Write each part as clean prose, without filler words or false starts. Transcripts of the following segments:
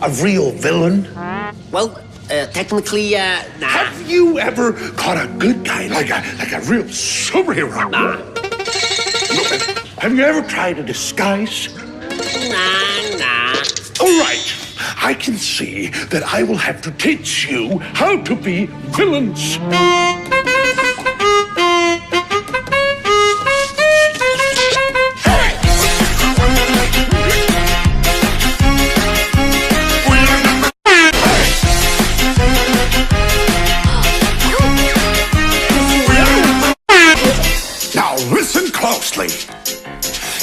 a real villain? Well, technically, nah. Have you ever caught a good guy, like a real superhero? Nah. Have you ever tried a disguise? Nah. All right. I can see that I will have to teach you how to be villains. Now listen closely.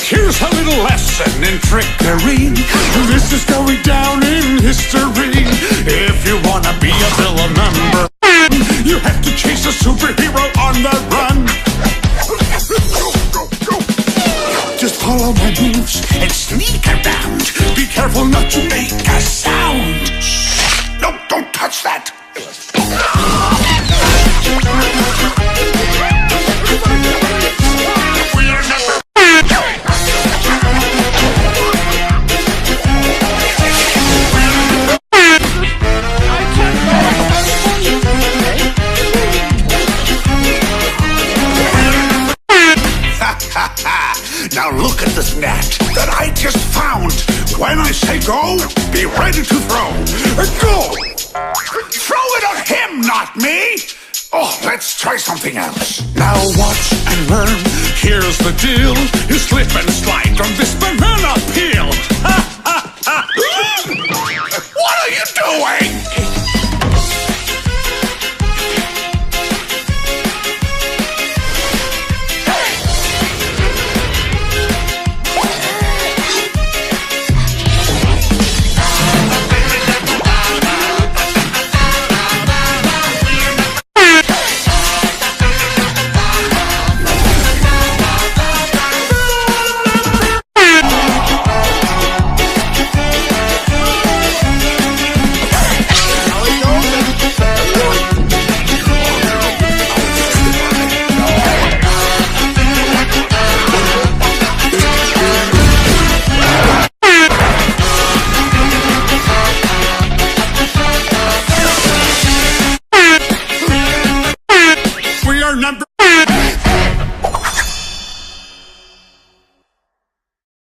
Here's a little lesson in trickery. This is going down in history. If you wanna be a villain number, you have to chase a superhero on the run. Just follow my moves and sneak around. Be careful not to make a sound. No, don't touch that. Now look at this net that I just found. When I say go, be ready to throw. Go! Throw it at him, not me! Oh, let's try something else. Now watch and learn. Here's the deal. You slip and slide on this banana peel. What are you doing?